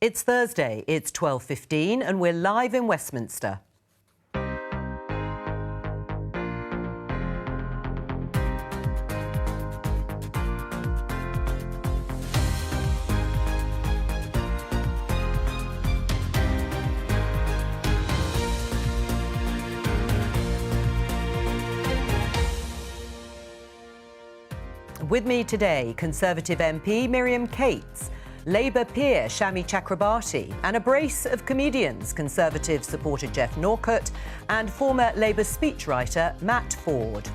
It's Thursday, it's 12:15 and we're live in Westminster. With me today, Conservative MP Miriam Cates, Labour peer Shami Chakrabarti, and a brace of comedians, Conservative supporter Geoff Norcott and former Labour speechwriter Matt Forde.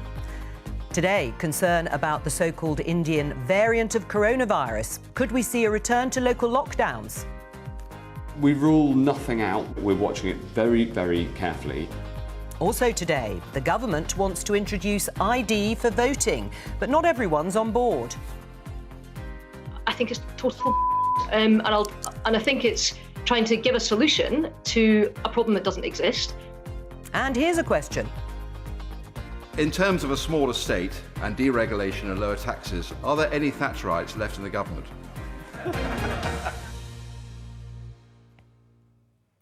Today, concern about the so-called Indian variant of coronavirus. Could we see a return to local lockdowns? We rule nothing out. We're watching it very, very carefully. Also today, the government wants to introduce ID for voting, but not everyone's on board. I think it's total and I think it's trying to give a solution to a problem that doesn't exist. And here's a question. In terms of a smaller state and deregulation and lower taxes, are there any Thatcherites left in the government?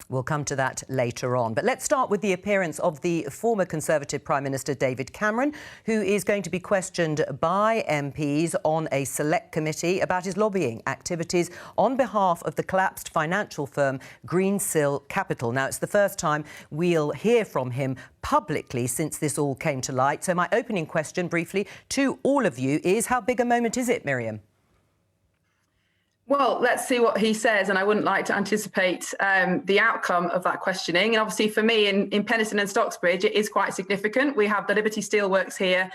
We'll come to that later on. But let's start with the appearance of the former Conservative Prime Minister David Cameron, who is going to be questioned by MPs on a select committee about his lobbying activities on behalf of the collapsed financial firm Greensill Capital. Now, it's the first time we'll hear from him publicly since this all came to light. So my opening question, briefly, to all of you is, how big a moment is it, Miriam? Well, let's see what he says, and I wouldn't like to anticipate the outcome of that questioning. And obviously for me in Penistone and Stocksbridge, it is quite significant. We have the Liberty Steelworks here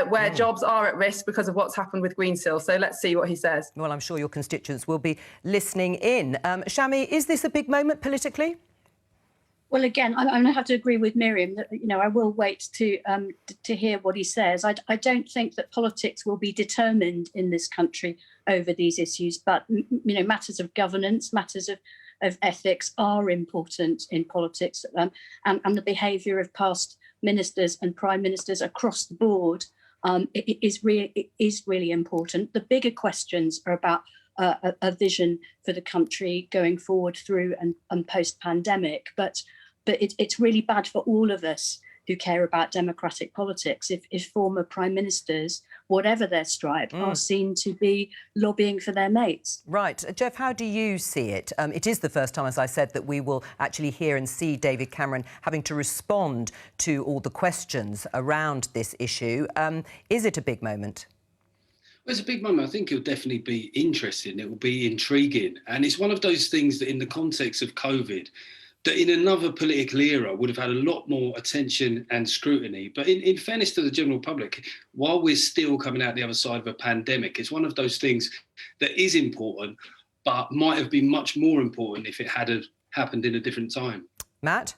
where jobs are at risk because of what's happened with Greensill. So let's see what he says. Well, I'm sure your constituents will be listening in. Shami, is this a big moment politically? Well, again, I'm going to have to agree with Miriam that, I will wait to hear what he says. I don't think that politics will be determined in this country over these issues, but, matters of governance, matters of ethics are important in politics, and the behaviour of past ministers and prime ministers across the board is really important. The bigger questions are about a vision for the country going forward through and post-pandemic, but it's really bad for all of us who care about democratic politics if former prime ministers, whatever their stripe, are seen to be lobbying for their mates. Right. Geoff, how do you see it? It is the first time, as I said, that we will actually hear and see David Cameron having to respond to all the questions around this issue. Is it a big moment? Well, it's a big moment. I think it'll definitely be interesting. It will be intriguing. And it's one of those things that in the context of COVID, that in another political era would have had a lot more attention and scrutiny. But in fairness to the general public, while we're still coming out the other side of a pandemic, it's one of those things that is important, but might have been much more important if it had happened in a different time. Matt?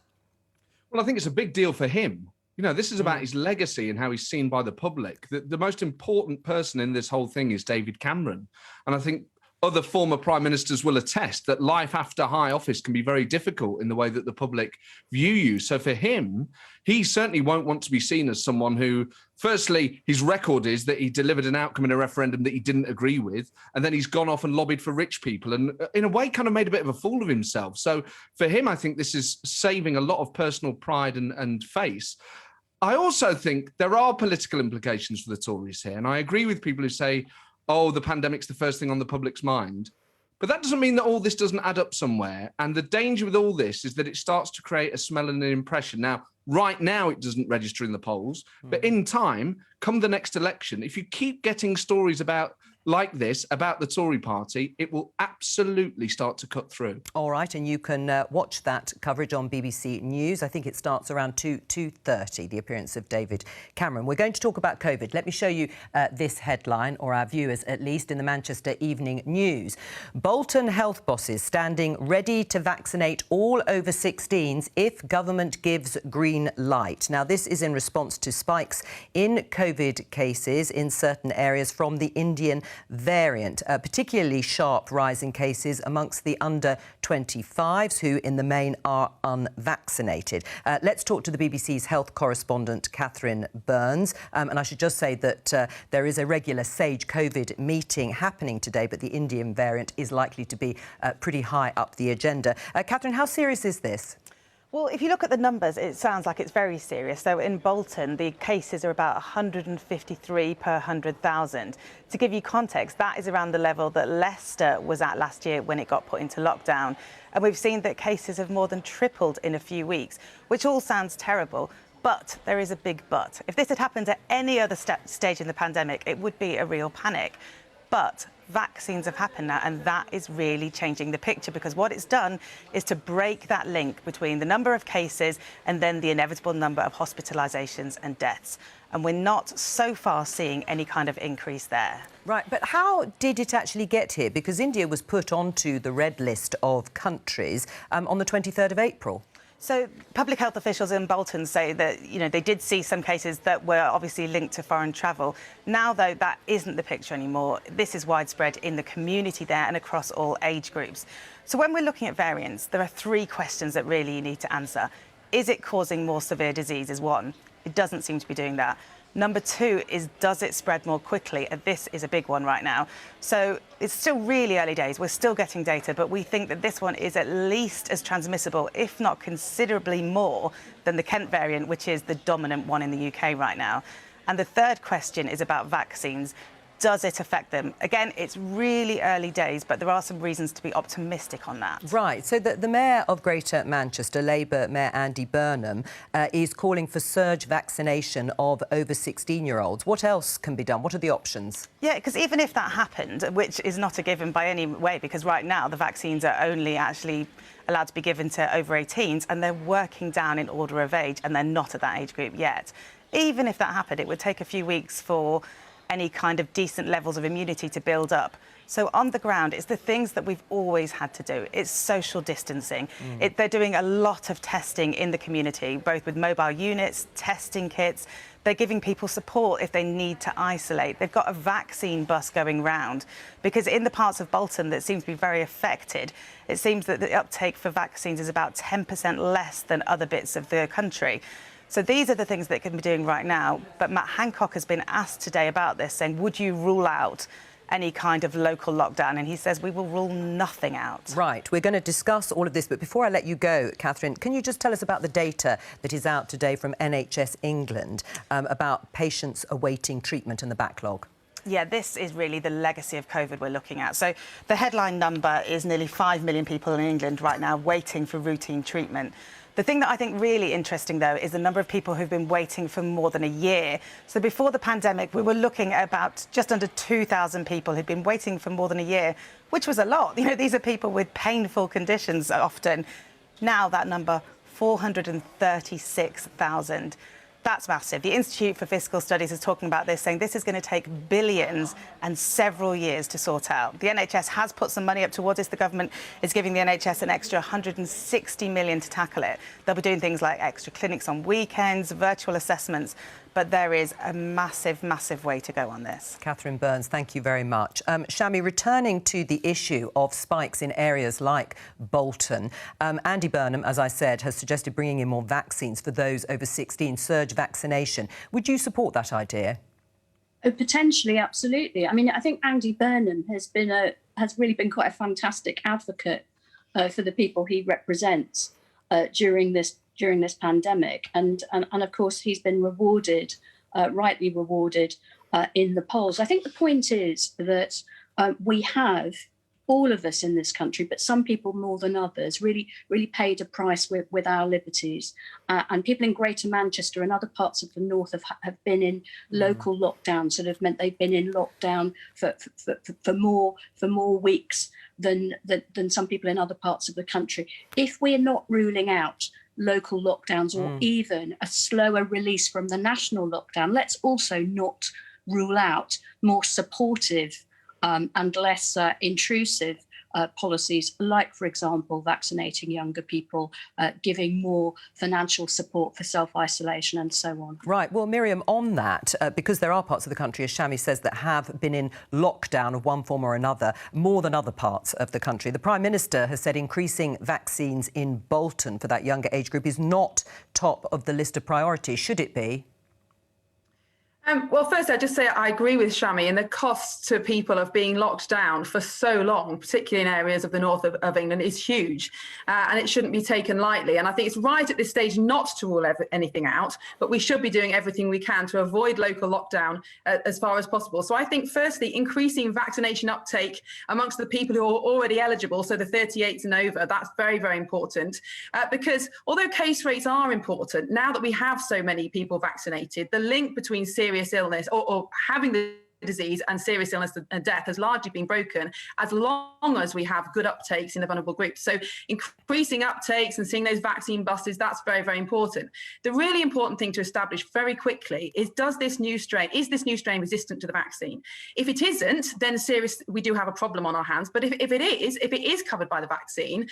Well, I think it's a big deal for him. This is about his legacy and how he's seen by the public. The most important person in this whole thing is David Cameron. And I think other former prime ministers will attest that life after high office can be very difficult in the way that the public view you. So for him, he certainly won't want to be seen as someone who, firstly, his record is that he delivered an outcome in a referendum that he didn't agree with, and then he's gone off and lobbied for rich people and, in a way, kind of made a bit of a fool of himself. So for him, I think this is saving a lot of personal pride and face. I also think there are political implications for the Tories here, and I agree with people who say, oh, the pandemic's the first thing on the public's mind. But that doesn't mean that all this doesn't add up somewhere. And the danger with all this is that it starts to create a smell and an impression. Now, right now, it doesn't register in the polls. But in time, come the next election, if you keep getting stories like this about the Tory party, it will absolutely start to cut through. All right, and you can watch that coverage on BBC News. I think it starts around 2:30, the appearance of David Cameron. We're going to talk about COVID. Let me show you this headline, or our viewers at least, in the Manchester Evening News. Bolton health bosses standing ready to vaccinate all over 16s if government gives green light. Now, this is in response to spikes in COVID cases in certain areas from the Indian variant, a particularly sharp rise in cases amongst the under 25s, who in the main are unvaccinated. Let's talk to the BBC's health correspondent, Catherine Burns. And I should just say that there is a regular SAGE COVID meeting happening today, but the Indian variant is likely to be pretty high up the agenda. Catherine, how serious is this? Well, if you look at the numbers, it sounds like it's very serious. So in Bolton, the cases are about 153 per 100,000. To give you context, that is around the level that Leicester was at last year when it got put into lockdown. And we've seen that cases have more than tripled in a few weeks, which all sounds terrible. But there is a big but. If this had happened at any other stage in the pandemic, it would be a real panic. But vaccines have happened now, and that is really changing the picture, because what it's done is to break that link between the number of cases and then the inevitable number of hospitalisations and deaths. And we're not so far seeing any kind of increase there. Right, but how did it actually get here? Because India was put onto the red list of countries on the 23rd of April. So public health officials in Bolton say that, they did see some cases that were obviously linked to foreign travel. Now, though, that isn't the picture anymore. This is widespread in the community there and across all age groups. So when we're looking at variants, there are three questions that really you need to answer. Is it causing more severe disease is one. It doesn't seem to be doing that. Number two is, does it spread more quickly? And this is a big one right now. So it's still really early days. We're still getting data, but we think that this one is at least as transmissible, if not considerably more, than the Kent variant, which is the dominant one in the UK right now. And the third question is about vaccines. Does it affect them? Again, it's really early days, but there are some reasons to be optimistic on that. Right. So the Mayor of Greater Manchester, Labour Mayor Andy Burnham, is calling for surge vaccination of over 16-year-olds. What else can be done? What are the options? Yeah, because even if that happened, which is not a given by any way, because right now the vaccines are only actually allowed to be given to over 18s, and they're working down in order of age, and they're not at that age group yet. Even if that happened, it would take a few weeks for any kind of decent levels of immunity to build up. So on the ground, it's the things that we've always had to do. It's social distancing. They're doing a lot of testing in the community, both with mobile units, testing kits. They're giving people support if they need to isolate. They've got a vaccine bus going round, because in the parts of Bolton that seem to be very affected, it seems that the uptake for vaccines is about 10% less than other bits of the country. So these are the things that can be doing right now. But Matt Hancock has been asked today about this, saying, would you rule out any kind of local lockdown? And he says, we will rule nothing out. Right. We're going to discuss all of this. But before I let you go, Catherine, can you just tell us about the data that is out today from NHS England about patients awaiting treatment and the backlog? Yeah, this is really the legacy of COVID we're looking at. So the headline number is nearly 5 million people in England right now waiting for routine treatment. The thing that I think really interesting, though, is the number of people who've been waiting for more than a year. So before the pandemic, we were looking at about just under 2,000 people who'd been waiting for more than a year, which was a lot. These are people with painful conditions often. Now that number, 436,000. That's massive. The Institute for Fiscal Studies is talking about this, saying this is going to take billions and several years to sort out. The NHS has put some money up towards this. The government is giving the NHS an extra 160 million to tackle it. They'll be doing things like extra clinics on weekends, virtual assessments. But there is a massive, massive way to go on this. Catherine Burns, thank you very much. Shami, returning to the issue of spikes in areas like Bolton, Andy Burnham, as I said, has suggested bringing in more vaccines for those over 16, surge vaccination. Would you support that idea? Potentially, absolutely. I mean, I think Andy Burnham has really been quite a fantastic advocate for the people he represents during this pandemic, and of course he's been rewarded, rightly rewarded, in the polls. I think the point is that we have, all of us in this country, but some people more than others, really paid a price with our liberties. And people in Greater Manchester and other parts of the north have been in local lockdowns that have meant they've been in lockdown for more weeks than some people in other parts of the country. If we're not ruling out local lockdowns or even a slower release from the national lockdown, let's also not rule out more supportive and less intrusive policies like, for example, vaccinating younger people, giving more financial support for self-isolation and so on. Right. Well, Miriam, on that, because there are parts of the country, as Shami says, that have been in lockdown of one form or another, more than other parts of the country. The Prime Minister has said increasing vaccines in Bolton for that younger age group is not top of the list of priorities. Should it be? Well, first, I'd just say I agree with Shami, and the cost to people of being locked down for so long, particularly in areas of the north of England, is huge, and it shouldn't be taken lightly. And I think it's right at this stage not to rule anything out, but we should be doing everything we can to avoid local lockdown as far as possible. So I think, firstly, increasing vaccination uptake amongst the people who are already eligible, so the 38s and over, that's very, very important. Because although case rates are important, now that we have so many people vaccinated, the link between serious illness or having the disease and serious illness and death has largely been broken as long as we have good uptakes in the vulnerable groups. So increasing uptakes and seeing those vaccine buses, that's very, very important. The really important thing to establish very quickly is, is this new strain resistant to the vaccine? If it isn't, then we do have a problem on our hands. But if it is covered by the vaccine,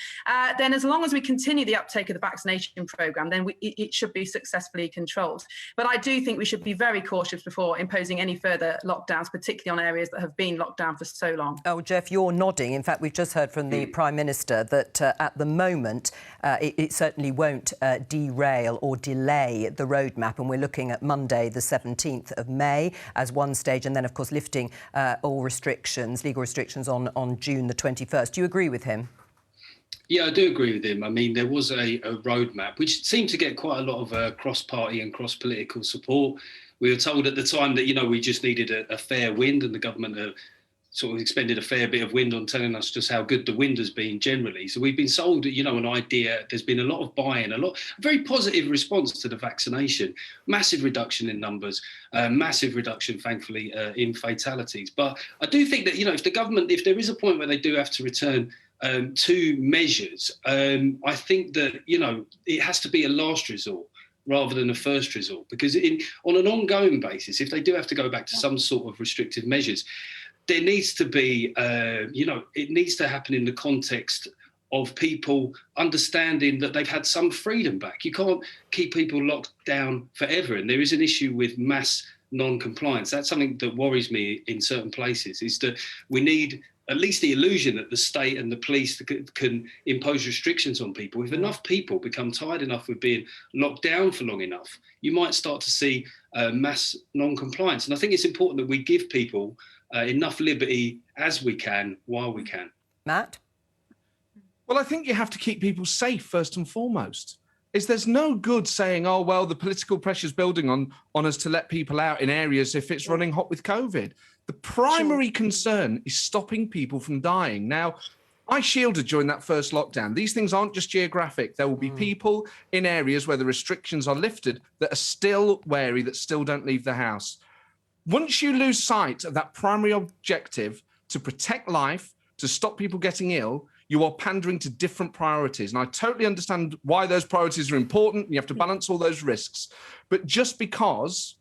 then as long as we continue the uptake of the vaccination programme, then it should be successfully controlled. But I do think we should be very cautious before imposing any further lockdowns, particularly on areas that have been locked down for so long. Oh, Jeff, you're nodding. In fact, we've just heard from the Prime Minister that at the moment it certainly won't derail or delay the roadmap, and we're looking at Monday the 17th of May as one stage, and then, of course, lifting all restrictions, legal restrictions on June the 21st. Do you agree with him? Yeah, I do agree with him. I mean, there was a roadmap which seemed to get quite a lot of cross-party and cross-political support. We were told at the time that, we just needed a fair wind, and the government sort of expended a fair bit of wind on telling us just how good the wind has been generally. So we've been sold, an idea. There's been a lot of buy-in, a very positive response to the vaccination, massive reduction in numbers, massive reduction, thankfully, in fatalities. But I do think that, if there is a point where they do have to return to measures, I think that, it has to be a last resort rather than a first resort, because on an ongoing basis, if they do have to go back to some sort of restrictive measures, there needs to be, it needs to happen in the context of people understanding that they've had some freedom back. You can't keep people locked down forever, and there is an issue with mass non-compliance. That's something that worries me in certain places, is that we need at least the illusion that the state and the police can impose restrictions on people. If enough people become tired enough with being locked down for long enough, you might start to see mass non-compliance. And I think it's important that we give people enough liberty as we can, while we can. Matt? Well, I think you have to keep people safe first and foremost. There's no good saying, oh, well, the political pressure's building on us to let people out in areas if it's running hot with COVID. The primary concern is stopping people from dying. Now, I shielded during that first lockdown. These things aren't just geographic. There will be people in areas where the restrictions are lifted that are still wary, that still don't leave the house. Once you lose sight of that primary objective to protect life, to stop people getting ill, you are pandering to different priorities. And I totally understand why those priorities are important. You have to balance all those risks. But just because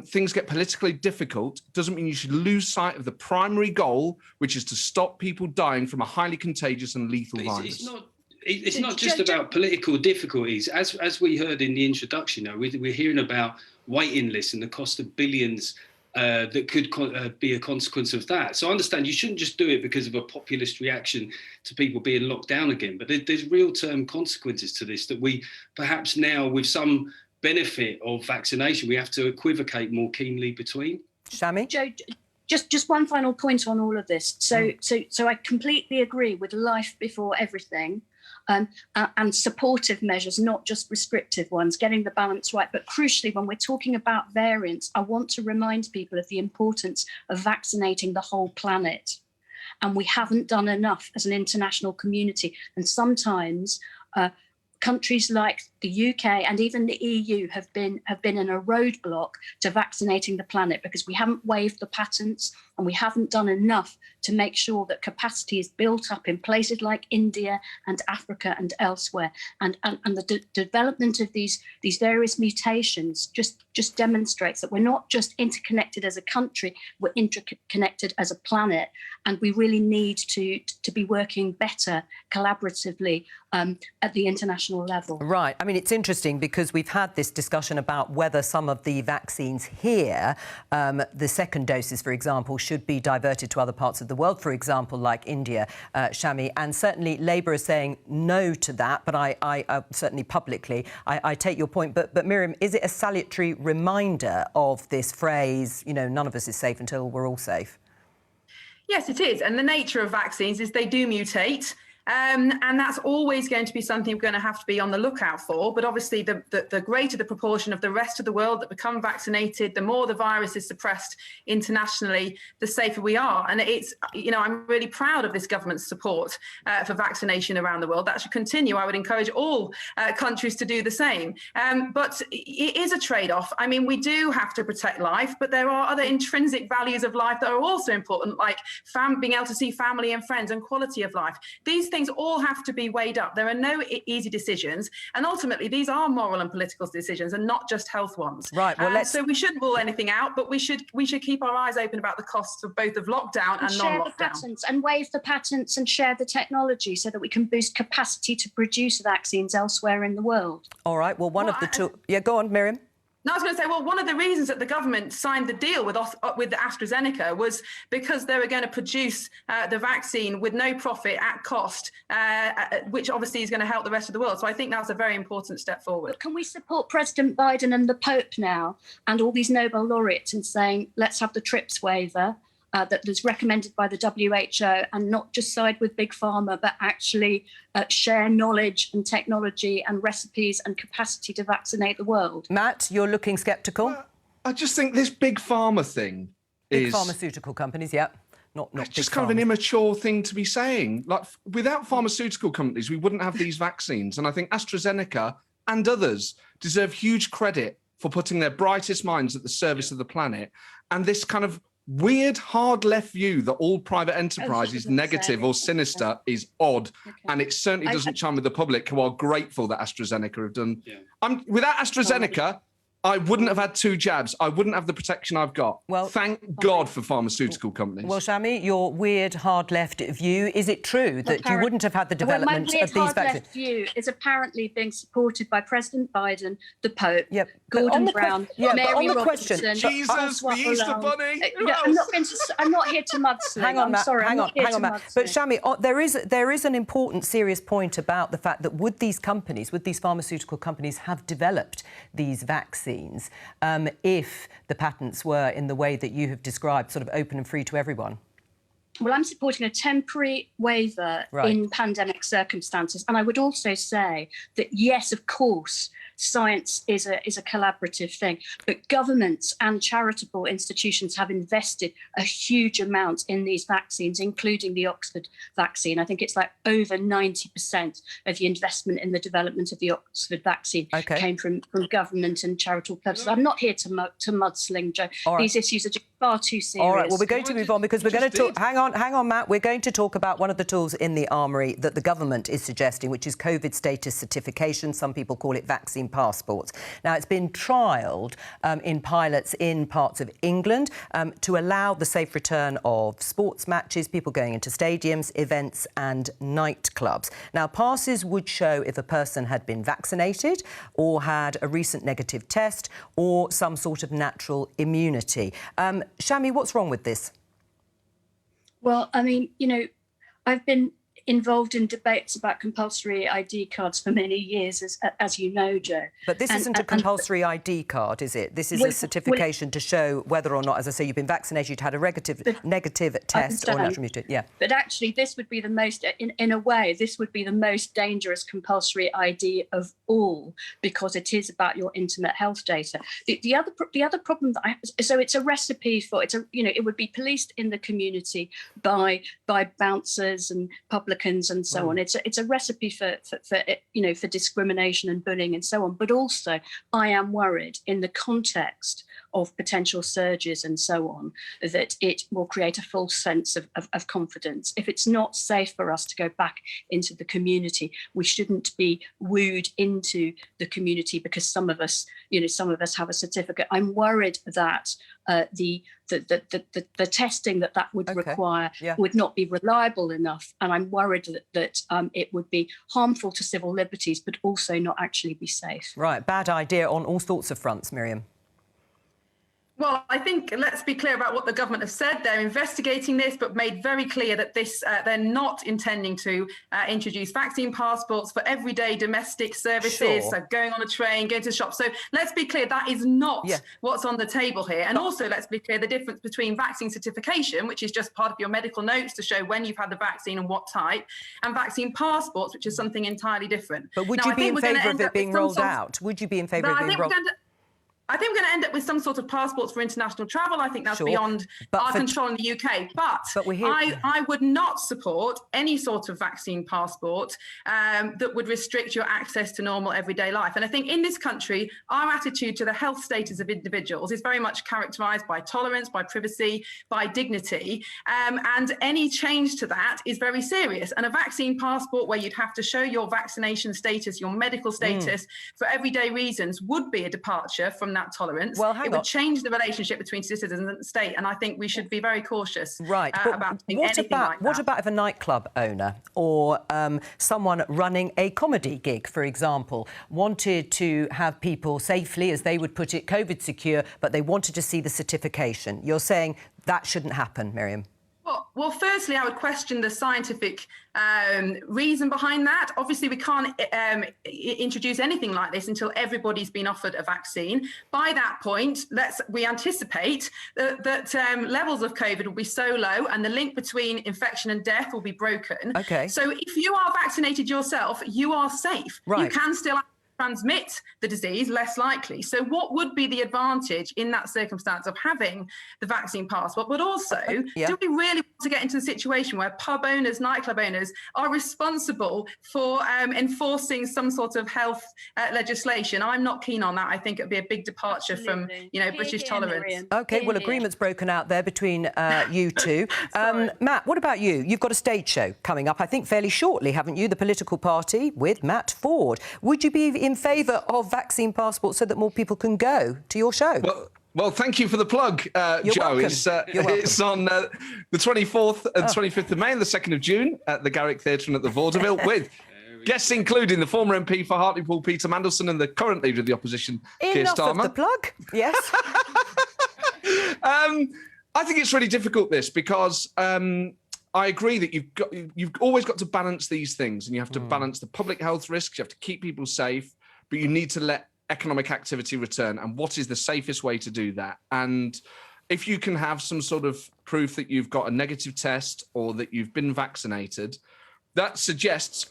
things get politically difficult doesn't mean you should lose sight of the primary goal, which is to stop people dying from a highly contagious and lethal virus. It's not just about political difficulties. As we heard in the introduction, we're hearing about waiting lists and the cost of billions that could be a consequence of that. So I understand you shouldn't just do it because of a populist reaction to people being locked down again, but there's real-term consequences to this that we perhaps now, with some benefit of vaccination, we have to equivocate more keenly between. Shami? Joe, just one final point on all of this. So I completely agree with life before everything. And supportive measures, not just restrictive ones, getting the balance right. But crucially, when we're talking about variants, I want to remind people of the importance of vaccinating the whole planet. And we haven't done enough as an international community. And sometimes countries like the UK and even the EU have been in a roadblock to vaccinating the planet because we haven't waived the patents and we haven't done enough to make sure that capacity is built up in places like India and Africa and elsewhere. And the development of these various mutations just demonstrates that we're not just interconnected as a country, we're interconnected as a planet, and we really need to be working better collaboratively at the international level. Right. I mean, it's interesting because we've had this discussion about whether some of the vaccines here, the second doses, for example, should be diverted to other parts of the world, for example, like India, Shami. And certainly Labour is saying no to that, but I certainly publicly, I take your point. But Miriam, is it a salutary reminder of this phrase, you know, none of us is safe until we're all safe? Yes, it is. And the nature of vaccines is they do mutate. And that's always going to be something we're going to have to be on the lookout for. But obviously, the greater the proportion of the rest of the world that become vaccinated, the more the virus is suppressed internationally, the safer we are. And it's, you know, I'm really proud of this government's support for vaccination around the world. That should continue. I would encourage all countries to do the same. But it is a trade-off. I mean, we do have to protect life, but there are other intrinsic values of life that are also important, like being able to see family and friends and quality of life. These things all have to be weighed up. There are no easy decisions, and ultimately these are moral and political decisions and not just health ones. Right. Well, so we shouldn't rule anything out, but we should keep our eyes open about the costs of both of lockdown and share non-lockdown. the patents and waive the patents and share the technology so that we can boost capacity to produce vaccines elsewhere in the world. All right. Well, one of the two. Yeah, go on, Miriam. No, I was going to say, well, one of the reasons that the government signed the deal with AstraZeneca was because they were going to produce the vaccine with no profit at cost, which obviously is going to help the rest of the world. So I think that's a very important step forward. But can we support President Biden and the Pope now and all these Nobel laureates in saying, let's have the TRIPS waiver that was recommended by the WHO and not just side with Big Pharma, but actually share knowledge and technology and recipes and capacity to vaccinate the world? Matt, you're looking sceptical? Well, I just think this Big Pharma thing Big is... pharmaceutical companies, yeah. Not It's big just kind of an pharma. immature thing to be saying. Like, without pharmaceutical companies, we wouldn't have these vaccines. And I think AstraZeneca and others deserve huge credit for putting their brightest minds at the service of the planet. And this kind of weird, hard left view that all private enterprise is negative or sinister is odd. Okay. And it certainly doesn't chime with the public, who are grateful that AstraZeneca have done. Yeah. Without AstraZeneca, I wouldn't have had 2 jabs. I wouldn't have the protection I've got. Well, thank God for pharmaceutical companies. Well, Shami, your weird, hard left view, is it true that you wouldn't have had the development my of these weird, hard vaccines? left view is apparently being supported by President Biden, the Pope, Yep. But on Gordon the Brown, but Mary on the Robinson, question, Jesus, François the Easter Hollande. Bunny. Who No, else? I'm not here to mudsling. Hang on, I'm Matt. sorry, hang I'm on, not here hang to on, Matt. mudsling. But Shami, there is an important, serious point about the fact that would these pharmaceutical companies have developed these vaccines if the patents were in the way that you have described, sort of open and free to everyone? Well, I'm supporting a temporary waiver in pandemic circumstances. And I would also say that, yes, of course, science is a collaborative thing, but governments and charitable institutions have invested a huge amount in these vaccines, including the Oxford vaccine. I think it's like over 90% of the investment in the development of the Oxford vaccine came from government and charitable purposes. I'm not here to mudsling, Joe. Right. These issues are just far too serious. All right, well, we're going to move on because we're going to talk... Hang on, Matt. We're going to talk about one of the tools in the armoury that the government is suggesting, which is COVID status certification. Some people call it vaccine passports. Now, it's been trialled in pilots in parts of England to allow the safe return of sports matches, people going into stadiums, events and nightclubs. Now, passes would show if a person had been vaccinated or had a recent negative test or some sort of natural immunity. Shami, what's wrong with this? Well, I mean, you know, I've been involved in debates about compulsory ID cards for many years, as you know, Joe. But this isn't a compulsory ID card, is it? This is a certification to show whether or not, as I say, you've been vaccinated, you'd had a negative test or natural immunity. Yeah. But actually, this would be the most, in a way, this would be the most dangerous compulsory ID of all, because it is about your intimate health data. The other problem that I have, so it's a recipe for, it would be policed in the community by bouncers and public Republicans and so on. It's a recipe for discrimination and bullying and so on. But also, I am worried in the context of potential surges and so on, that it will create a false sense of confidence. If it's not safe for us to go back into the community, we shouldn't be wooed into the community because some of us have a certificate. I'm worried that the testing that would require would not be reliable enough, and I'm worried that it would be harmful to civil liberties, but also not actually be safe. Right, bad idea on all sorts of fronts, Miriam. Well, I think let's be clear about what the government have said. They're investigating this, but made very clear that they're not intending to introduce vaccine passports for everyday domestic services, so going on a train, going to the shop. So let's be clear, that is not what's on the table here. And also, let's be clear, the difference between vaccine certification, which is just part of your medical notes to show when you've had the vaccine and what type, and vaccine passports, which is something entirely different. But would you be in favour of it being rolled out? Would you be in favour of it being rolled out? I think we're going to end up with some sort of passports for international travel. I think that's beyond our control in the UK. But I would not support any sort of vaccine passport that would restrict your access to normal everyday life. And I think in this country, our attitude to the health status of individuals is very much characterised by tolerance, by privacy, by dignity. And any change to that is very serious. And a vaccine passport where you'd have to show your vaccination status, your medical status for everyday reasons would be a departure from that tolerance. Well, it would change the relationship between citizens and the state, and I think we should be very cautious about doing anything like that. What about if a nightclub owner or someone running a comedy gig, for example, wanted to have people safely, as they would put it, COVID secure, but they wanted to see the certification? You're saying that shouldn't happen, Miriam? Well, firstly, I would question the scientific reason behind that. Obviously, we can't introduce anything like this until everybody's been offered a vaccine. By that point, we anticipate that levels of COVID will be so low and the link between infection and death will be broken. Okay. So if you are vaccinated yourself, you are safe. Right. You can still transmit the disease less likely. So what would be the advantage in that circumstance of having the vaccine passport? But also, do we really want to get into a situation where pub owners, nightclub owners are responsible for enforcing some sort of health legislation? I'm not keen on that. I think it would be a big departure from, British tolerance. OK, well, agreement's broken out there between you two. Matt, what about you? You've got a stage show coming up, I think, fairly shortly, haven't you? The Political Party with Matt Forde. Would you be in favour of vaccine passports so that more people can go to your show? Well, thank you for the plug, Joe. It's on the 24th and 25th of May and the 2nd of June at the Garrick Theatre and at the Vaudeville with guests including the former MP for Hartlepool, Peter Mandelson, and the current leader of the opposition, Keir Starmer. Enough of the plug, yes. I think it's really difficult, this, because I agree that you've always got to balance these things, and you have to balance the public health risks, you have to keep people safe, but you need to let economic activity return. And what is the safest way to do that? And if you can have some sort of proof that you've got a negative test or that you've been vaccinated, that suggests,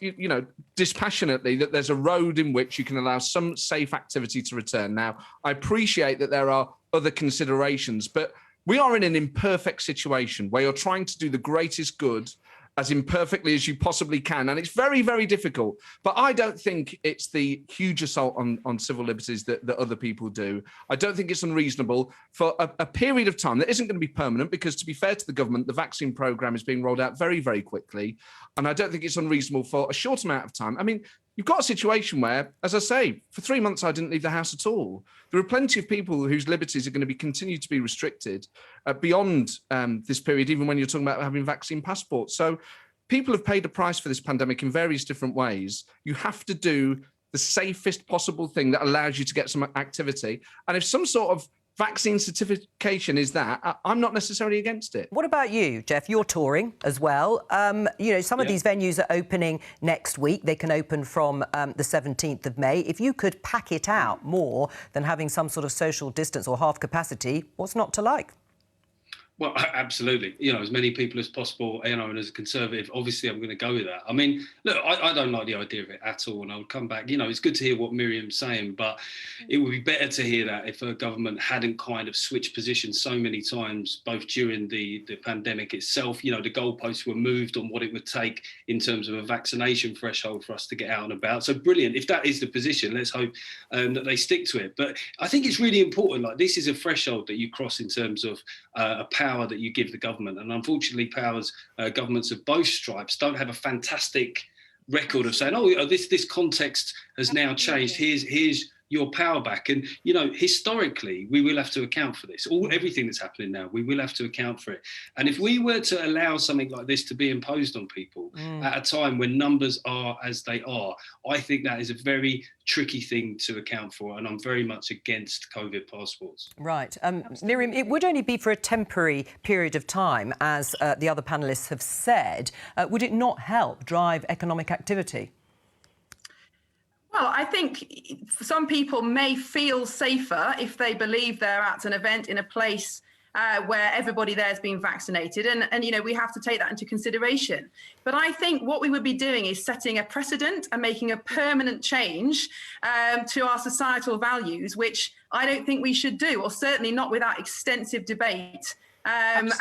dispassionately, that there's a road in which you can allow some safe activity to return. Now, I appreciate that there are other considerations, but we are in an imperfect situation where you're trying to do the greatest good as imperfectly as you possibly can. And it's very, very difficult. But I don't think it's the huge assault on civil liberties that other people do. I don't think it's unreasonable for a period of time that isn't going to be permanent, because, to be fair to the government, the vaccine programme is being rolled out very, very quickly. And I don't think it's unreasonable for a short amount of time. I mean, you've got a situation where, as I say, for 3 months I didn't leave the house at all. There are plenty of people whose liberties are going to continue to be restricted beyond this period, even when you're talking about having vaccine passports. So people have paid a price for this pandemic in various different ways. You have to do the safest possible thing that allows you to get some activity. And if some sort of vaccine certification is that, I'm not necessarily against it. What about you, Jeff? You're touring as well. Some of these venues are opening next week. They can open from the 17th of May. If you could pack it out more than having some sort of social distance or half capacity, what's not to like? Well, absolutely. You know, as many people as possible, you know, and as a Conservative, obviously I'm going to go with that. I mean, look, I don't like the idea of it at all. And I would come back, you know, it's good to hear what Miriam's saying, but it would be better to hear that if a government hadn't kind of switched positions so many times, both during the pandemic itself. You know, the goalposts were moved on what it would take in terms of a vaccination threshold for us to get out and about. So brilliant. If that is the position, let's hope that they stick to it. But I think it's really important, like this is a threshold that you cross in terms of a power that you give the government. And unfortunately, governments of both stripes don't have a fantastic record of saying, oh, this context has now changed. Here's your power back. And, you know, historically, we will have to account for this. Everything that's happening now, we will have to account for it. And if we were to allow something like this to be imposed on people at a time when numbers are as they are, I think that is a very tricky thing to account for. And I'm very much against COVID passports. Right. Miriam, it would only be for a temporary period of time, as the other panellists have said. Would it not help drive economic activity? Well, I think some people may feel safer if they believe they're at an event in a place where everybody there has been vaccinated. And, you know, we have to take that into consideration. But I think what we would be doing is setting a precedent and making a permanent change to our societal values, which I don't think we should do, or certainly not without extensive debate and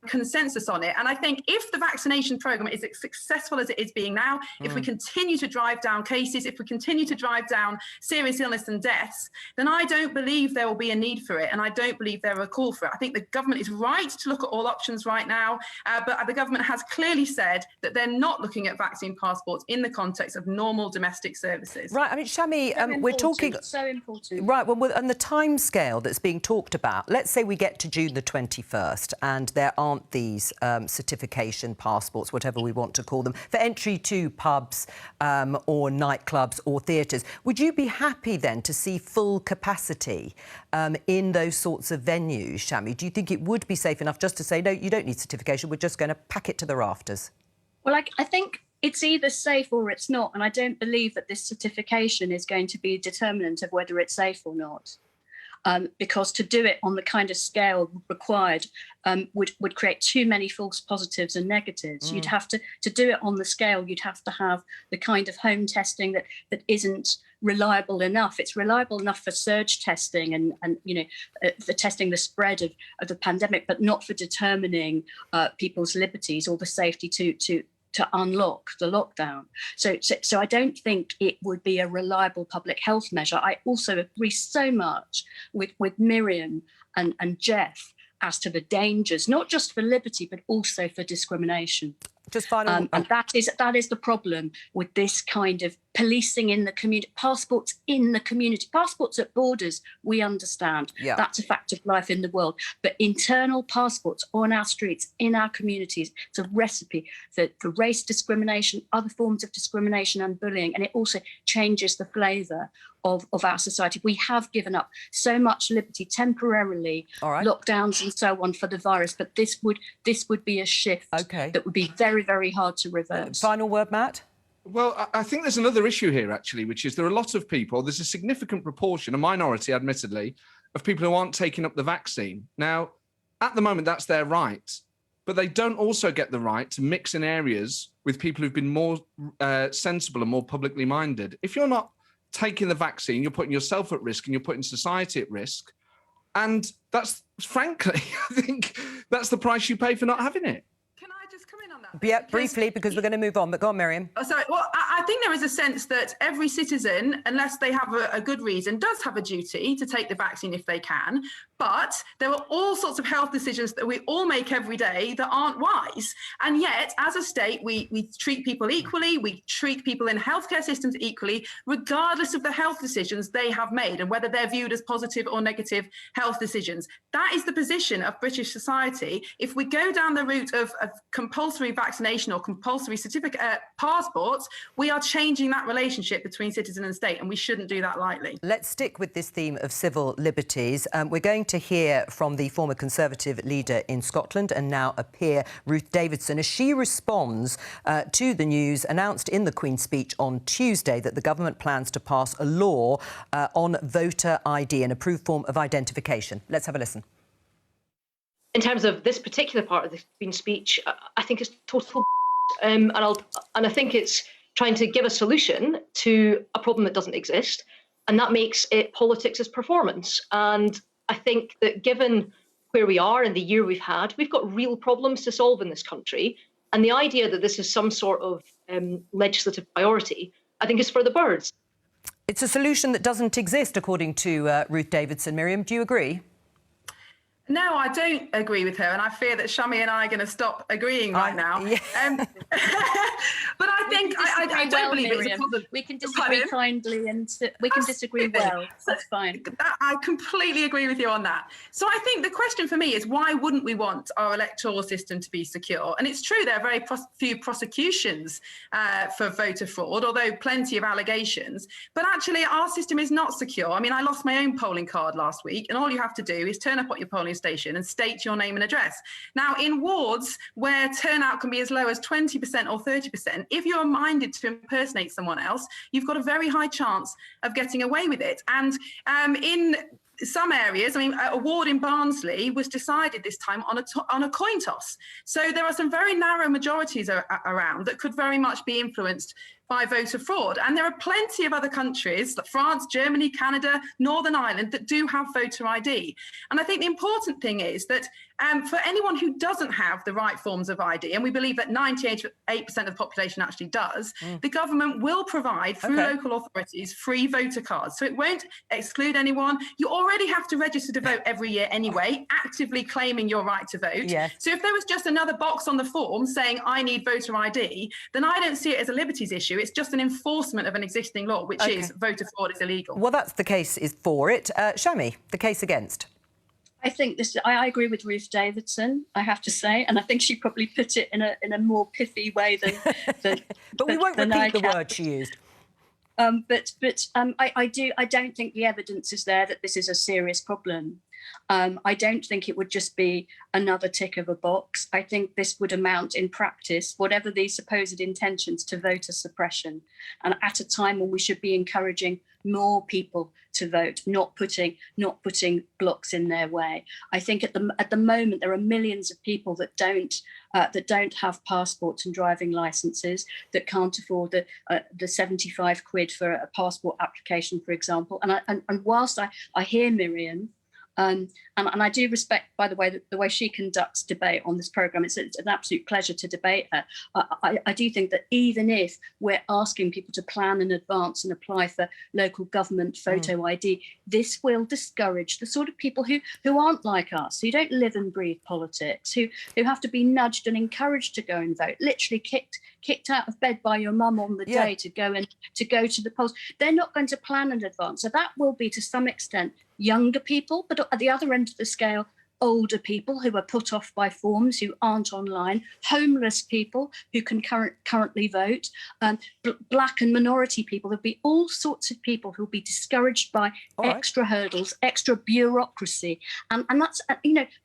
consensus on it. And I think if the vaccination programme is as successful as it is being now, if we continue to drive down cases, if we continue to drive down serious illness and deaths, then I don't believe there will be a need for it. And I don't believe there are a call for it. I think the government is right to look at all options right now, but the government has clearly said that they're not looking at vaccine passports in the context of normal domestic services. Right. I mean, Shami, we're talking... So important. Right. Well, and the timescale that's being talked about, let's say we get to June the 21st and there aren't these certification passports, whatever we want to call them, for entry to pubs or nightclubs or theatres. Would you be happy then to see full capacity in those sorts of venues, Shami? Do you think it would be safe enough just to say, no, you don't need certification, we're just going to pack it to the rafters? Well, I think it's either safe or it's not. And I don't believe that this certification is going to be a determinant of whether it's safe or not. Because to do it on the kind of scale required would create too many false positives and negatives. You'd have to do it on the scale, you'd have to have the kind of home testing that isn't reliable enough. It's reliable enough for surge testing and you know, for testing the spread of the pandemic, but not for determining people's liberties or the safety to unlock the lockdown. So I don't think it would be a reliable public health measure. I also agree so much with Miriam and Jeff as to the dangers, not just for liberty, but also for discrimination. Just final... and that is the problem with this kind of policing in the community, passports in the community, passports at borders, we understand. Yeah. That's a fact of life in the world. But internal passports on our streets, in our communities, it's a recipe for race discrimination, other forms of discrimination and bullying. And it also changes the flavour of our society. We have given up so much liberty temporarily, lockdowns and so on for the virus, but this would be a shift that would be very, very hard to reverse. Final word, Matt? Well, I think there's another issue here, actually, which is there are lots of people, there's a significant proportion, a minority, admittedly, of people who aren't taking up the vaccine. Now, at the moment, that's their right, but they don't also get the right to mix in areas with people who've been more sensible and more publicly minded. If you're not taking the vaccine, you're putting yourself at risk and you're putting society at risk. And that's, frankly, I think that's the price you pay for not having it. Can I just come in on that? Yeah, briefly, because we're going to move on. But go on, Miriam. Oh, sorry. Well, I think there is a sense that every citizen, unless they have a good reason, does have a duty to take the vaccine if they can. But there are all sorts of health decisions that we all make every day that aren't wise. And yet, as a state, we treat people equally. We treat people in healthcare systems equally, regardless of the health decisions they have made and whether they're viewed as positive or negative health decisions. That is the position of British society. If we go down the route of compulsory vaccination or compulsory certificate passports, we are changing that relationship between citizen and state, and we shouldn't do that lightly. Let's stick with this theme of civil liberties. We're going to hear from the former Conservative leader in Scotland and now a peer, Ruth Davidson, as she responds to the news announced in the Queen's speech on Tuesday that the government plans to pass a law on voter ID, an approved form of identification. Let's have a listen. in terms of this particular part of the Queen's speech, I think it's total and I think it's trying to give a solution to a problem that doesn't exist, and that makes it politics as performance. And I think that given where we are and the year we've had, we've got real problems to solve in this country. And the idea that this is some sort of legislative priority, I think, is for the birds. It's a solution that doesn't exist, according to Ruth Davidson. Miriam, do you agree? No, I don't agree with her, and I fear that Shami and I are going to stop agreeing right now. Yeah. But I think I don't believe it's a problem. We can disagree kindly, and we can disagree well. That's fine. I completely agree with you on that. So I think the question for me is, why wouldn't we want our electoral system to be secure? And it's true there are very few prosecutions for voter fraud, although plenty of allegations. But actually, our system is not secure. I mean, I lost my own polling card last week, and all you have to do is turn up at your polling station and state your name and address. Now, in wards where turnout can be as low as 20% or 30%, if you're minded to impersonate someone else, you've got a very high chance of getting away with it. And in some areas, I mean, a ward in Barnsley was decided this time on a coin toss. So there are some very narrow majorities around that could very much be influenced by voter fraud. And there are plenty of other countries, like France, Germany, Canada, Northern Ireland, that do have voter ID. And I think the important thing is that for anyone who doesn't have the right forms of ID, and we believe that 98% of the population actually does, the government will provide, through local authorities, free voter cards. So it won't exclude anyone. You already have to register to vote every year anyway, actively claiming your right to vote. Yes. So if there was just another box on the form saying, I need voter ID, then I don't see it as a liberties issue. It's just an enforcement of an existing law, which is voter fraud is illegal. Well, that's the case is for it. Shami, the case against? I think I agree with Ruth Davidson, I have to say, and I think she probably put it in a more pithy way than but we won't repeat the word she used. I don't think the evidence is there that this is a serious problem. I don't think it would just be another tick of a box. I think this would amount in practice, whatever the supposed intentions, to voter suppression, and at a time when we should be encouraging more people to vote, not putting blocks in their way. I think at the moment there are millions of people that don't have passports and driving licenses, that can't afford the 75 quid for a passport application, for example. And whilst I hear Miriam, and I do respect, by the way she conducts debate on this programme. It's an absolute pleasure to debate her. I do think that even if we're asking people to plan in advance and apply for local government photo ID, this will discourage the sort of people who aren't like us, who don't live and breathe politics, who have to be nudged and encouraged to go and vote, literally kicked out of bed by your mum on the day to go to the polls. They're not going to plan in advance. So that will be, to some extent, younger people, but at the other end of the scale, older people who are put off by forms, who aren't online, homeless people who can currently vote, black and minority people. There'll be all sorts of people who'll be discouraged by extra hurdles, extra bureaucracy, and that's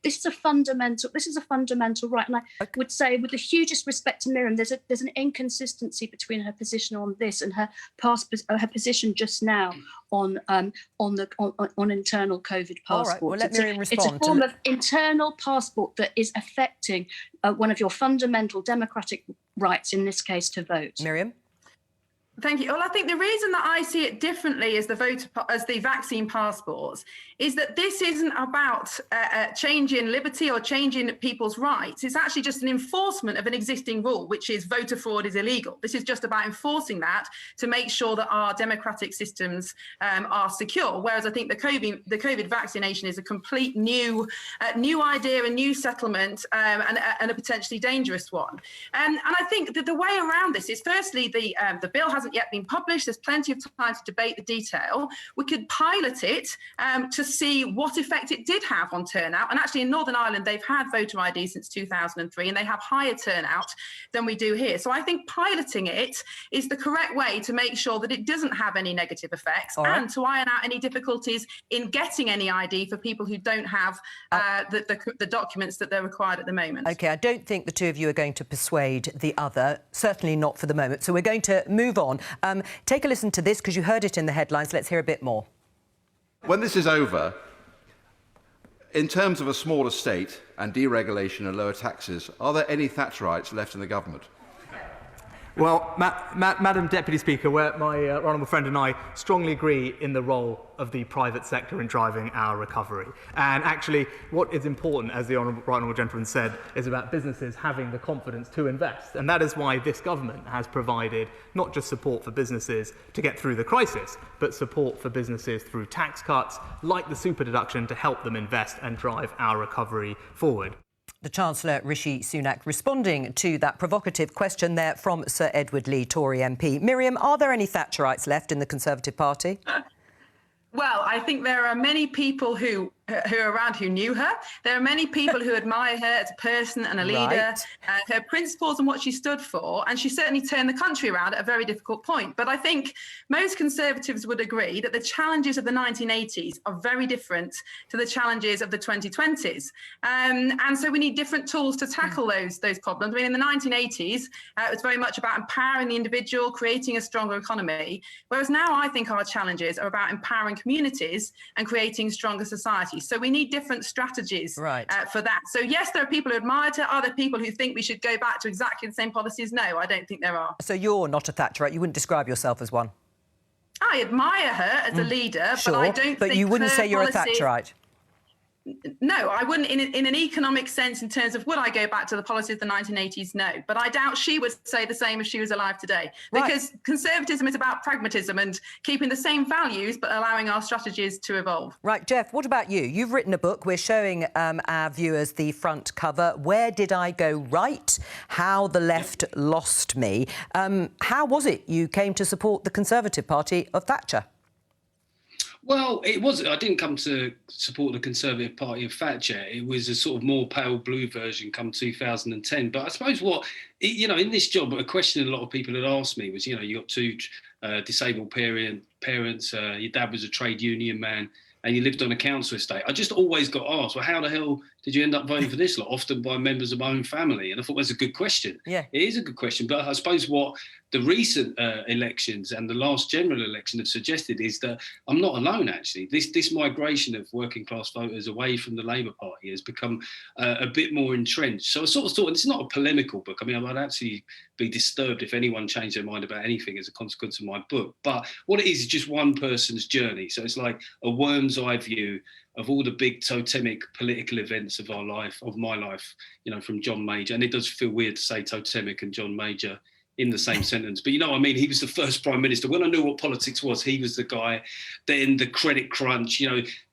this is a fundamental right. And I would say, with the hugest respect to Miriam, there's an inconsistency between her position on this and her position just now on internal COVID passports. All right, well, let Miriam respond. It's a form of internal passport that is affecting one of your fundamental democratic rights, in this case, to vote. Miriam? Thank you. Well, I think the reason that I see it differently as the vaccine passports is that this isn't about changing liberty or changing people's rights. It's actually just an enforcement of an existing rule, which is voter fraud is illegal. This is just about enforcing that to make sure that our democratic systems are secure. Whereas I think the COVID vaccination is a complete new idea, a new settlement, and a potentially dangerous one. And I think that the way around this is, firstly, the bill hasn't yet been published. There's plenty of time to debate the detail. We could pilot it to see what effect it did have on turnout. And actually, in Northern Ireland, they've had voter ID since 2003, and they have higher turnout than we do here. So I think piloting it is the correct way to make sure that it doesn't have any negative effects, and to iron out any difficulties in getting any ID for people who don't have the documents that they're required at the moment. OK, I don't think the two of you are going to persuade the other, certainly not for the moment. So we're going to move on. Take a listen to this, because you heard it in the headlines. Let's hear a bit more. When this is over, In terms of a smaller state and deregulation and lower taxes, are there any Thatcherites left in the government? Well, Madam Deputy Speaker, my honourable friend and I strongly agree in the role of the private sector in driving our recovery. And actually, what is important, as the honourable gentleman said, is about businesses having the confidence to invest. And that is why this government has provided not just support for businesses to get through the crisis, but support for businesses through tax cuts, like the super deduction, to help them invest and drive our recovery forward. The Chancellor, Rishi Sunak, responding to that provocative question there from Sir Edward Lee, Tory MP. Miriam, are there any Thatcherites left in the Conservative Party? Well, I think there are many people who are around who knew her. There are many people who admire her as a person and a leader, her principles and what she stood for, and she certainly turned the country around at a very difficult point. But I think most Conservatives would agree that the challenges of the 1980s are very different to the challenges of the 2020s. And so we need different tools to tackle those problems. I mean, in the 1980s, it was very much about empowering the individual, creating a stronger economy, whereas now I think our challenges are about empowering communities and creating stronger societies. So we need different strategies for that. So yes, there are people who admire her. Are there people who think we should go back to exactly the same policies? No, I don't think there are. So you're not a Thatcherite. You wouldn't describe yourself as one? I admire her as a leader, sure, but I don't think but you wouldn't say you're policy... a Thatcherite? No, I wouldn't in an economic sense in terms of would I go back to the policy of the 1980s? No, but I doubt she would say the same if she was alive today. Because conservatism is about pragmatism and keeping the same values but allowing our strategies to evolve. Right, Jeff, what about you? You've written a book. We're showing our viewers the front cover. Where Did I Go Right? How the Left Lost Me. How was it you came to support the Conservative Party of Thatcher? Well, it was. I didn't come to support the Conservative Party of Thatcher. It was a sort of more pale blue version come 2010. But I suppose in this job, a question a lot of people had asked me was, you got two disabled parents, your dad was a trade union man, and you lived on a council estate. I just always got asked, well, how the hell did you end up voting for this lot? Often by members of my own family. And I thought, well, that's a good question. Yeah. It is a good question. But I suppose what the recent elections and the last general election have suggested is that I'm not alone, actually. This migration of working class voters away from the Labour Party has become a bit more entrenched. So I sort of thought, and it's not a polemical book. I mean, I'd actually be disturbed if anyone changed their mind about anything as a consequence of my book. But what it is just one person's journey. So it's like a worm's eye view of all the big totemic political events of our life, of my life, from John Major. And it does feel weird to say totemic and John Major in the same sentence. But you know what I mean? He was the first Prime Minister. When I knew what politics was, he was the guy. Then the credit crunch,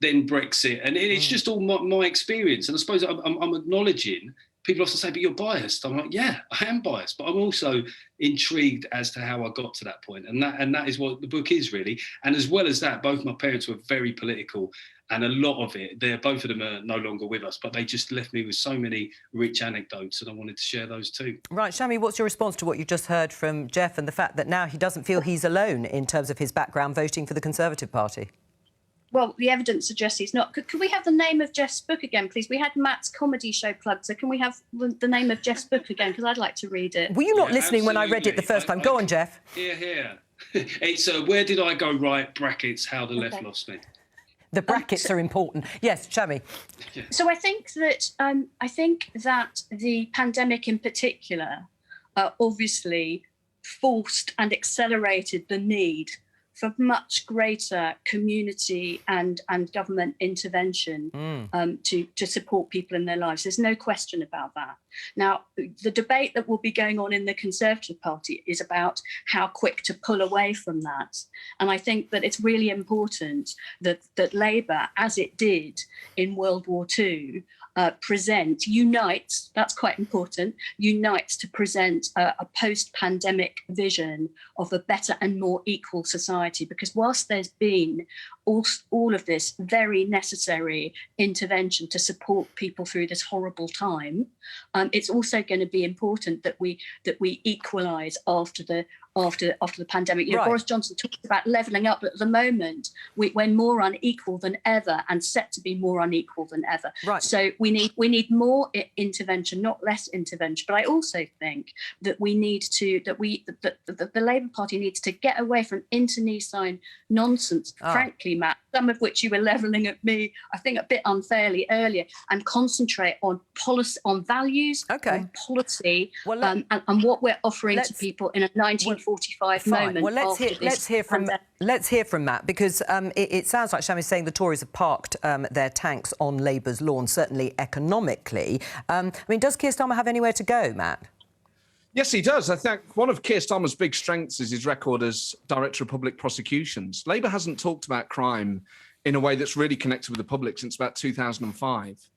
then Brexit. And it's just all my experience. And I suppose I'm acknowledging, people often say, but you're biased. I'm like, yeah, I am biased. But I'm also intrigued as to how I got to that point. And that is what the book is, really. And as well as that, both my parents were very political. And a lot of it, both of them are no longer with us, but they just left me with so many rich anecdotes, and I wanted to share those too. Right, Shami, what's your response to what you just heard from Jeff and the fact that now he doesn't feel he's alone in terms of his background voting for the Conservative Party? Well, the evidence suggests he's not. Could we have the name of Jeff's book again, please? We had Matt's comedy show plugged, so can we have the name of Jeff's book again? Because I'd like to read it. Were you not listening when I read it the first time? Go on, Jeff. Here. It's Where Did I Go Right? Brackets, How the Left Lost Me. The brackets are important. Yes, Shami. So I think that the pandemic in particular obviously forced and accelerated the need for much greater community and government intervention to support people in their lives. There's no question about that. Now, the debate that will be going on in the Conservative Party is about how quick to pull away from that. And I think that it's really important that Labour, as it did in World War II, unites, that's quite important, unites to present a post-pandemic vision of a better and more equal society. Because whilst there's been all of this very necessary intervention to support people through this horrible time, it's also going to be important that we equalise after the pandemic. Boris Johnson talks about levelling up, but at the moment we're more unequal than ever and set to be more unequal than ever. Right. So we need more intervention, not less intervention. But I also think that the Labour Party needs to get away from internecine nonsense, frankly, Matt, some of which you were levelling at me, I think a bit unfairly earlier, and concentrate on policy, on values, on policy, and what we're offering to people in a 1945 moment. Well, let's hear from Matt, because it sounds like Shami's saying the Tories have parked their tanks on Labour's lawn, certainly economically. I mean, does Keir Starmer have anywhere to go, Matt? Yes, he does. I think one of Keir Starmer's big strengths is his record as Director of Public Prosecutions. Labour hasn't talked about crime in a way that's really connected with the public since about 2005.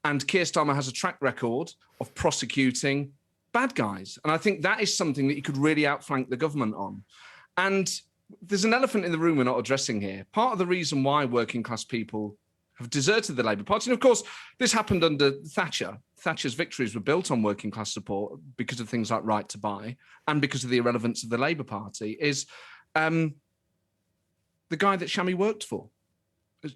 And Keir Starmer has a track record of prosecuting bad guys. And I think that is something that you could really outflank the government on. And there's an elephant in the room we're not addressing here. Part of the reason why working class people have deserted the Labour Party, and of course, this happened under Thatcher. Thatcher's victories were built on working class support because of things like Right to Buy and because of the irrelevance of the Labour Party, is the guy that Shami worked for.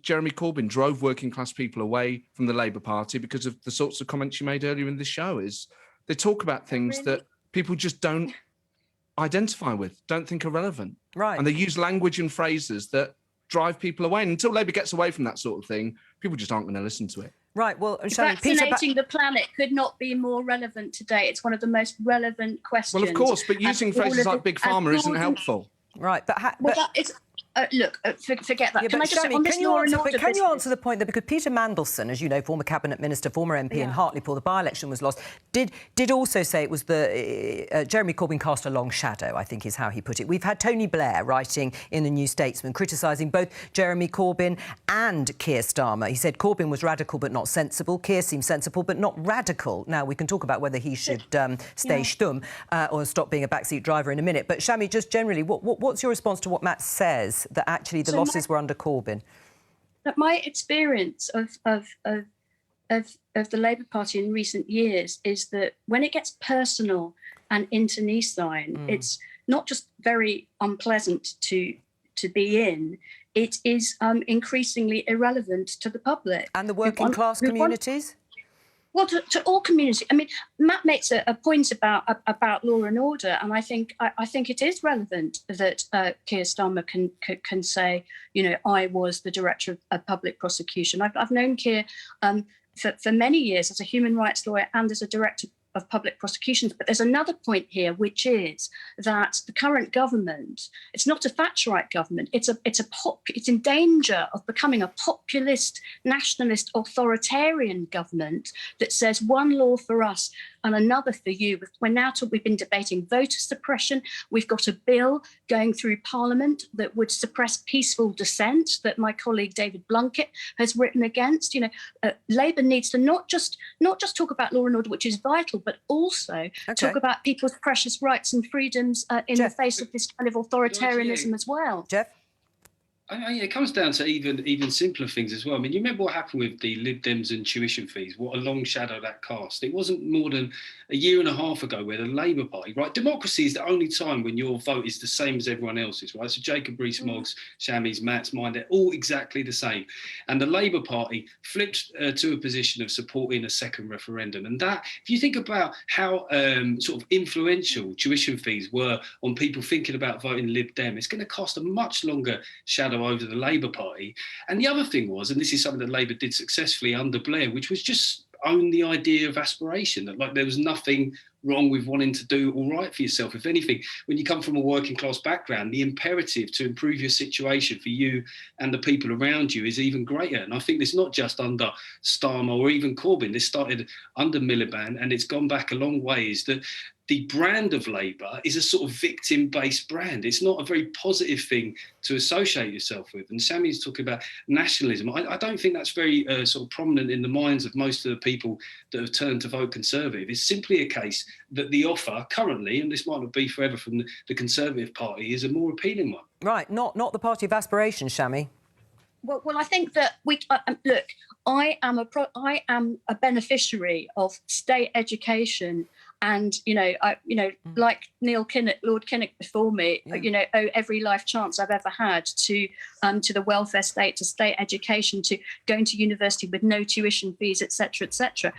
Jeremy Corbyn drove working class people away from the Labour Party because of the sorts of comments you made earlier in this show. Is they talk about things that people just don't identify with, don't think are relevant. Right. And they use language and phrases that drive people away. And until Labour gets away from that sort of thing, people just aren't going to listen to it. Right, well, Shami, vaccinating the planet could not be more relevant today. It's one of the most relevant questions. Well, of course, but using phrases like Big Pharma isn't helpful. Right, but that is... look, forget that. Yeah, can I just say on this law and order? Can you answer the point that because Peter Mandelson, as you know, former cabinet minister, former MP in Hartlepool, the by-election was lost, did also say it was the Jeremy Corbyn cast a long shadow, I think is how he put it. We've had Tony Blair writing in the New Statesman criticising both Jeremy Corbyn and Keir Starmer. He said Corbyn was radical but not sensible. Keir seemed sensible but not radical. Now, we can talk about whether he should stay stum or stop being a backseat driver in a minute. But Shami, just generally, what's your response to what Matt says, that actually the losses were under Corbyn? My experience of the Labour Party in recent years is that when it gets personal and internecine, it's not just very unpleasant to be in, it is increasingly irrelevant to the public. And the working class communities? Well, to all communities. I mean, Matt makes a point about law and order, and I think it is relevant that Keir Starmer can say, you know, I was the director of public prosecution. I've known Keir for many years as a human rights lawyer and as a director of public prosecutions. But there's another point here, which is that the current government, it's not a Thatcherite government, it's in danger of becoming a populist, nationalist, authoritarian government that says one law for us and another for you. We've been debating voter suppression. We've got a bill going through Parliament that would suppress peaceful dissent that my colleague David Blunkett has written against. You know, Labour needs to not just talk about law and order, which is vital, but also talk about people's precious rights and freedoms in the face of this kind of authoritarianism as well. Jeff? It comes down to even simpler things as well. I mean, you remember what happened with the Lib Dems and tuition fees? What a long shadow that cast. It wasn't more than a year and a half ago where the Labour Party, right? Democracy is the only time when your vote is the same as everyone else's, right? So Jacob Rees-Moggs, Shami's, Matt's, mine, they're all exactly the same. And the Labour Party flipped to a position of supporting a second referendum. And that, if you think about how sort of influential tuition fees were on people thinking about voting Lib Dem, it's going to cast a much longer shadow over the Labour Party. And the other thing was, and this is something that Labour did successfully under Blair, which was just own the idea of aspiration, that like there was nothing wrong with wanting to do all right for yourself. If anything, when you come from a working class background, the imperative to improve your situation for you and the people around you is even greater. And I think it's not just under Starmer or even Corbyn. This started under Miliband and it's gone back a long way, is that the brand of Labour is a sort of victim-based brand. It's not a very positive thing to associate yourself with. And Shami's talking about nationalism. I don't think that's very sort of prominent in the minds of most of the people that have turned to vote Conservative. It's simply a case that the offer currently, and this might not be forever from the Conservative Party, is a more appealing one. Right, not the party of aspiration, Shami. Well, I think that look. I am a beneficiary of state education, and like Neil Kinnock, Lord Kinnock before me, owe every life chance I've ever had to the welfare state, to state education, to going to university with no tuition fees, etc., etc.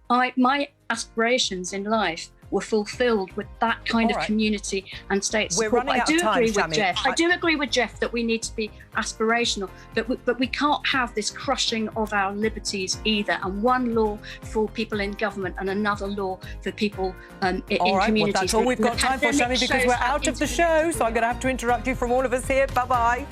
My aspirations in life were fulfilled with that kind All of right. community and state We're support. running I out do of time, agree with Shami. Jeff. I do agree with Jeff that we need to be aspirational, but we can't have this crushing of our liberties either. And one law for people in government and another law for people in All right, well, communities. that's all we've got time for, Shami, because we're out of the show. So I'm going to have to interrupt you from all of us here. Bye-bye.